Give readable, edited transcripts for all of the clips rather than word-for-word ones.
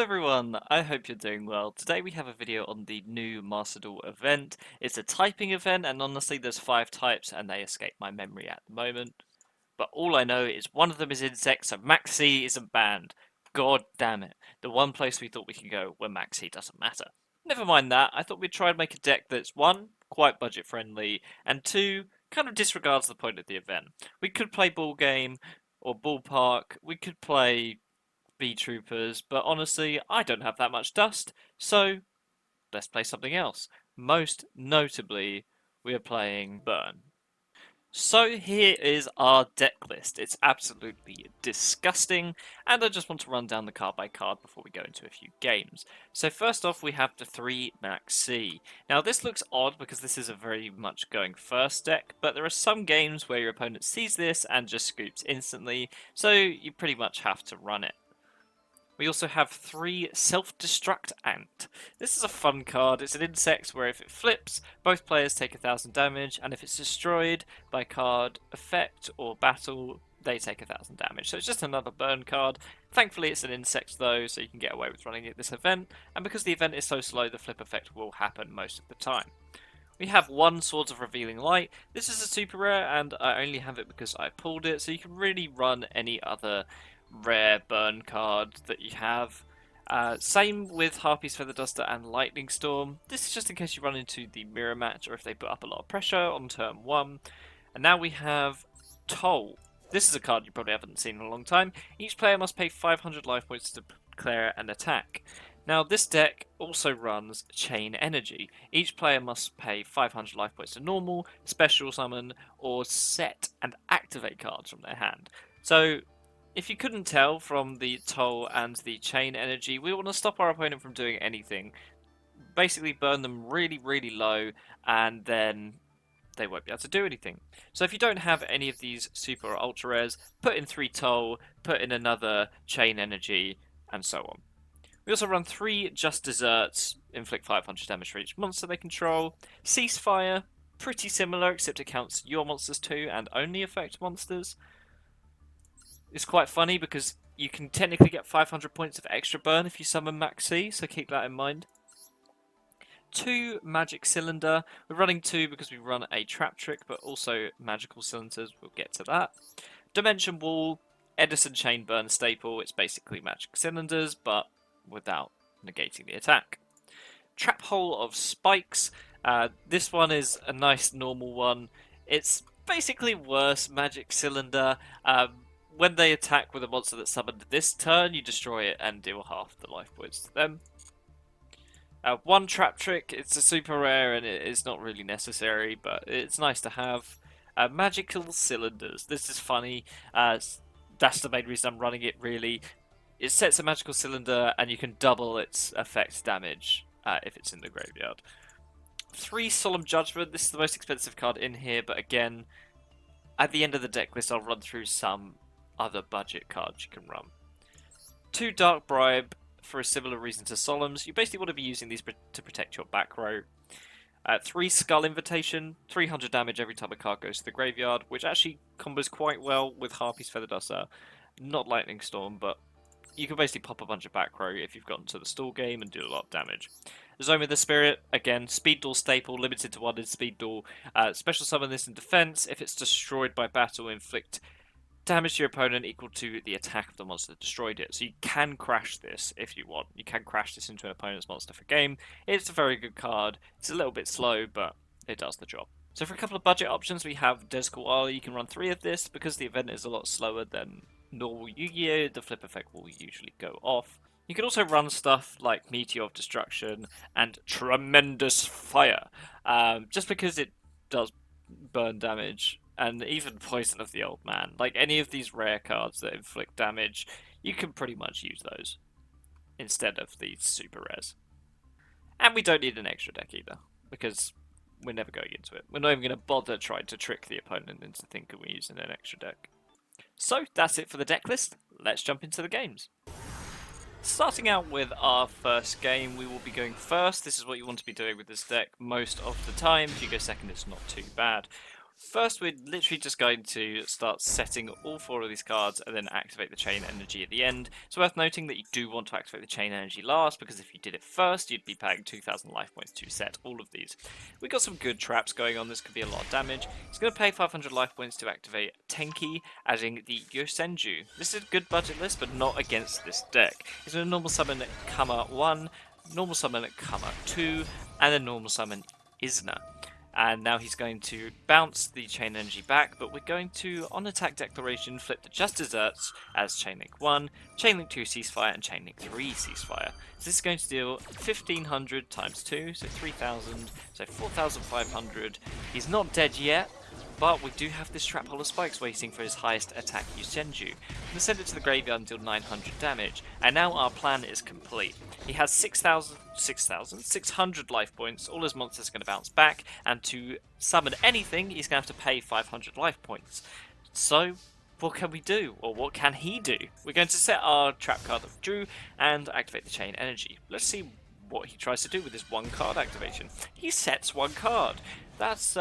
everyone, I hope you're doing well. Today we have a video on the new Master Duel event. It's a typing event and honestly there's 5 types and they escape my memory at the moment. But all I know is one of them is insect, so Max C isn't banned. God damn it. The one place we thought we could go where Max C doesn't matter. Never mind that, I thought we'd try and make a deck that's 1, quite budget friendly, and 2, kind of disregards the point of the event. We could play ball game or ballpark, we could play B-Troopers, but honestly, I don't have that much dust, so let's play something else. Most notably, we are playing Burn. So here is our deck list. It's absolutely disgusting, and I just want to run down the card by card before we go into a few games. So first off, we have the 3 Max C. Now this looks odd because this is a very much going first deck, but there are some games where your opponent sees this and just scoops instantly, so you pretty much have to run it. We also have 3 Self-Destruct Ant. This is a fun card. It's an insect where if it flips, both players take 1000 damage, and if it's destroyed by card effect or battle, they take 1000 damage. So it's just another burn card. Thankfully it's an insect though, so you can get away with running it this event, and because the event is so slow, the flip effect will happen most of the time. We have 1 Swords of Revealing Light. This is a super rare, and I only have it because I pulled it, so you can really run any other rare burn card that you have. Same with Harpy's Feather Duster and Lightning Storm. This is just in case you run into the mirror match or if they put up a lot of pressure on turn 1. And now we have Toll. This is a card you probably haven't seen in a long time. Each player must pay 500 life points to declare an attack. Now this deck also runs Chain Energy. Each player must pay 500 life points to normal, special summon, or set and activate cards from their hand. So if you couldn't tell from the Toll and the Chain Energy, we want to stop our opponent from doing anything. Basically burn them really, really low, and then they won't be able to do anything. So if you don't have any of these super or ultra rares, put in 3 Toll, put in another Chain Energy, and so on. We also run 3 Just Desserts, inflict 500 damage for each monster they control. Ceasefire, pretty similar, except it counts your monsters too, and only affect monsters. It's quite funny because you can technically get 500 points of extra burn if you summon Max C, so keep that in mind. 2 Magic Cylinder. We're running 2 because we run a Trap Trick, but also Magical Cylinders, we'll get to that. Dimension Wall, Edison Chain Burn staple, it's basically Magic Cylinders, but without negating the attack. Trap Hole of Spikes. This one is a nice normal one. It's basically worse Magic Cylinder. When they attack with a monster that's summoned this turn, you destroy it and deal half the life points to them. 1 Trap Trick, it's a super rare and it's not really necessary, but it's nice to have. Magical Cylinders, this is funny, that's the main reason I'm running it really. It sets a Magical Cylinder and you can double its effect damage if it's in the graveyard. 3 Solemn Judgment, this is the most expensive card in here, but again, at the end of the deck list I'll run through some other budget cards you can run. 2 Dark Bribe, for a similar reason to Solemns. You basically want to be using these to protect your back row. 3 Skull Invitation, 300 damage every time a card goes to the graveyard, which actually combos quite well with Harpy's Feather Duster. Not Lightning Storm, but you can basically pop a bunch of back row if you've gotten to the stall game and do a lot of damage. Zone with the Spirit, again, Speed Duel staple, limited to 1 in Speed Duel. Special summon this in defense. If it's destroyed by battle, inflict damage to your opponent equal to the attack of the monster that destroyed it. So you can crash this if you want. You can crash this into an opponent's monster for game. It's a very good card. It's a little bit slow, but it does the job. So for a couple of budget options, we have Descall Ali. You can run 3 of this. Because the event is a lot slower than normal Yu-Gi-Oh! The flip effect will usually go off. You can also run stuff like Meteor of Destruction and Tremendous Fire. Just because it does burn damage. And even Poison of the Old Man. Like any of these rare cards that inflict damage, you can pretty much use those instead of these super rares. And we don't need an extra deck either, because we're never going into it. We're not even going to bother trying to trick the opponent into thinking we're using an extra deck. So that's it for the deck list. Let's jump into the games. Starting out with our first game, we will be going first. This is what you want to be doing with this deck most of the time. If you go second, it's not too bad. First, we're literally just going to start setting all 4 of these cards and then activate the chain energy at the end. It's worth noting that you do want to activate the chain energy last, because if you did it first, you'd be paying 2,000 life points to set all of these. We've got some good traps going on. This could be a lot of damage. He's going to pay 500 life points to activate Tenki, adding the Yosenju. This is a good budget list, but not against this deck. He's going to normal summon Kama 1, normal summon Kama 2, and then normal summon Isna. And now he's going to bounce the Chain Energy back, but we're going to, on attack declaration, flip the Just Desserts as Chainlink 1, Chainlink 2 Ceasefire, and Chainlink 3 Ceasefire. So this is going to deal 1,500 times 2, so 3,000, so 4,500. He's not dead yet, but we do have this Trap Hole of Spikes waiting for his highest attack Yusenju. I'm going to send it to the graveyard and deal 900 damage, and now our plan is complete. He has 600 life points, all his monsters are going to bounce back, and to summon anything, he's going to have to pay 500 life points. So, what can we do? Or what can he do? We're going to set our trap card that we drew and activate the chain energy. Let's see what he tries to do with this 1 card activation. He sets 1 card. That's,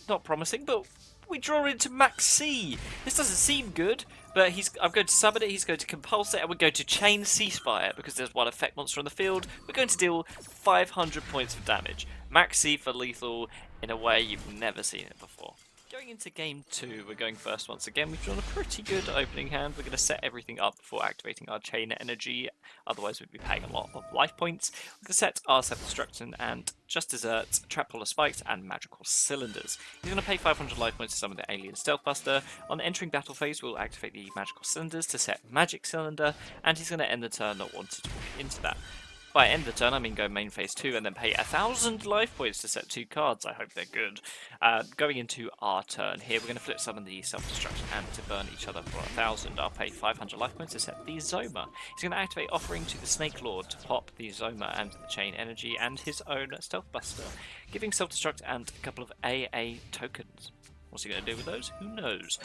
not promising, but we draw into Max C. This doesn't seem good, but I'm going to summon it, he's going to compulse it, and we're going to chain Ceasefire, because there's 1 effect monster on the field. We're going to deal 500 points of damage. Max C for lethal in a way you've never seen it before. Going into game 2, we're going first once again. We've drawn a pretty good opening hand. We're going to set everything up before activating our chain energy, otherwise we'd be paying a lot of life points. We're going to set our self-destruction and Just Desserts, Trap Hole of Spikes, and Magical Cylinders. He's going to pay 500 life points to summon the Alien Stealth Buster. On entering battle phase, we'll activate the Magical Cylinders to set Magic Cylinder, and he's going to end the turn not wanting to walk into that. By end of turn, I mean go main phase 2 and then pay 1,000 life points to set 2 cards. I hope they're good. Going into our turn here, we're going to flip summon the self-destruction and to burn each other for 1,000. I'll pay 500 life points to set the Zoma. He's going to activate Offering to the Snake Lord to pop the Zoma and the Chain Energy and his own Stealth Buster, giving self-destruct and a couple of AA tokens. What's he going to do with those? Who knows?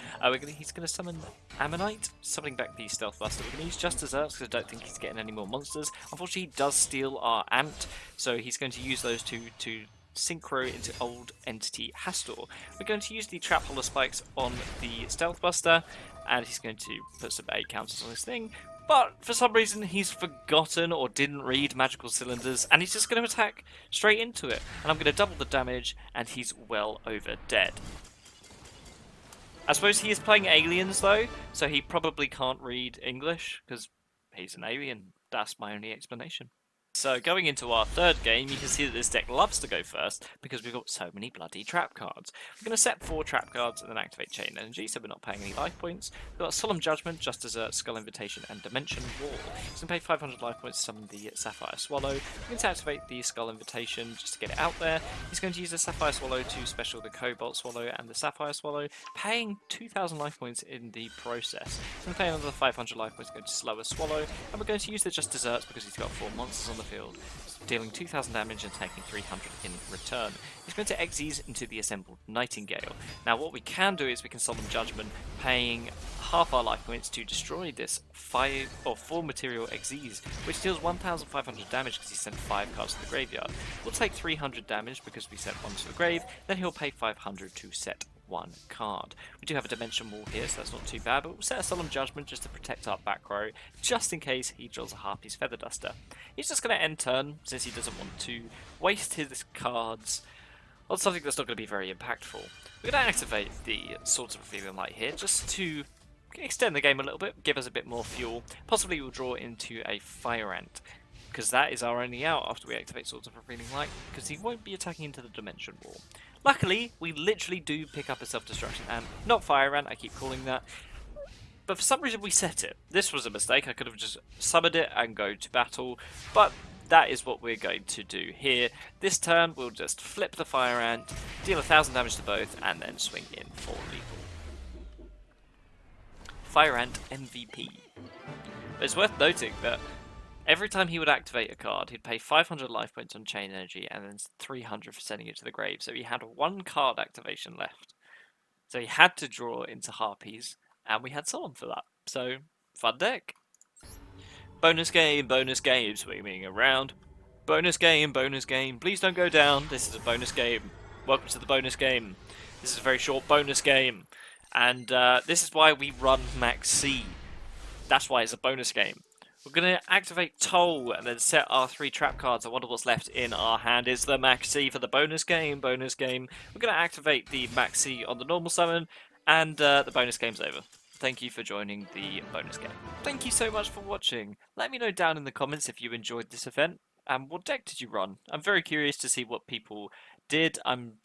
He's going to summon Ammonite, summoning back the Stealth Buster. We're going to use Just Desserts because I don't think he's getting any more monsters. Unfortunately, he does steal our Ant, so he's going to use those two to synchro into Old Entity Hastor. We're going to use the Trap Hole of Spikes on the Stealth Buster, and he's going to put some A counters on this thing. But for some reason, he's forgotten or didn't read Magical Cylinders, and he's just going to attack straight into it. And I'm going to double the damage, and he's well over dead. I suppose he is playing aliens though, so he probably can't read English, because he's an alien. That's my only explanation. So going into our third game, you can see that this deck loves to go first because we've got so many bloody trap cards. We're going to set 4 trap cards and then activate Chain Energy, so we're not paying any life points. We've got Solemn Judgment, Just Desert, Skull Invitation, and Dimension Wall. He's going to pay 500 life points to summon the Sapphire Swallow. We're going to activate the Skull Invitation just to get it out there. He's going to use the Sapphire Swallow to special the Cobalt Swallow and the Sapphire Swallow, paying 2,000 life points in the process. He's going to pay another 500 life points to go to Slower Swallow, and we're going to use the Just Desserts because he's got 4 monsters on the field, dealing 2,000 damage and taking 300 in return. He's going to Xyz into the assembled Nightingale. Now what we can do is we can Solemn Judgment, paying half our life points to destroy this 4 material Xyz, which deals 1,500 damage because he sent 5 cards to the graveyard. We'll take 300 damage because we sent 1 to the grave, then he'll pay 500 to set 1 card. We do have a Dimension Wall here, so that's not too bad, but we'll set a Solemn Judgment just to protect our back row, just in case he draws a Harpy's Feather Duster. He's just going to end turn, since he doesn't want to waste his cards on something that's not going to be very impactful. We're going to activate the Swords of Revealing Light here, just to extend the game a little bit, give us a bit more fuel. Possibly we'll draw into a Fire Ant, because that is our only out after we activate Swords of Revealing Light, because he won't be attacking into the Dimension Wall. Luckily, we literally do pick up a Self-Destruction Ant, not Fire Ant, I keep calling that, but for some reason we set it. This was a mistake, I could have just summoned it and go to battle, but that is what we're going to do here. This turn, we'll just flip the Fire Ant, deal 1,000 damage to both, and then swing in for lethal. Fire Ant MVP. It's worth noting that every time he would activate a card, he'd pay 500 life points on Chain Energy and then 300 for sending it to the grave. So he had 1 card activation left. So he had to draw into Harpies, and we had Solemn for that. So, fun deck. Bonus game, swimming around. Bonus game, please don't go down. This is a bonus game. Welcome to the bonus game. This is a very short bonus game, and this is why we run Max C. That's why it's a bonus game. We're going to activate Toll and then set our 3 trap cards. I wonder what's left in our hand is the Max C for the bonus game. We're going to activate the Max C on the normal summon, and the bonus game's over. Thank you for joining the bonus game. Thank you so much for watching. Let me know down in the comments if you enjoyed this event, and what deck did you run? I'm very curious to see what people did. I'm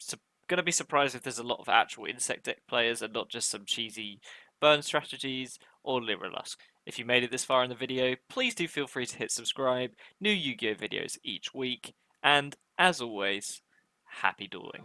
going to be surprised if there's a lot of actual insect deck players and not just some cheesy burn strategies or Lyrilusk. If you made it this far in the video, please do feel free to hit subscribe. New Yu-Gi-Oh videos each week, and as always, happy dueling.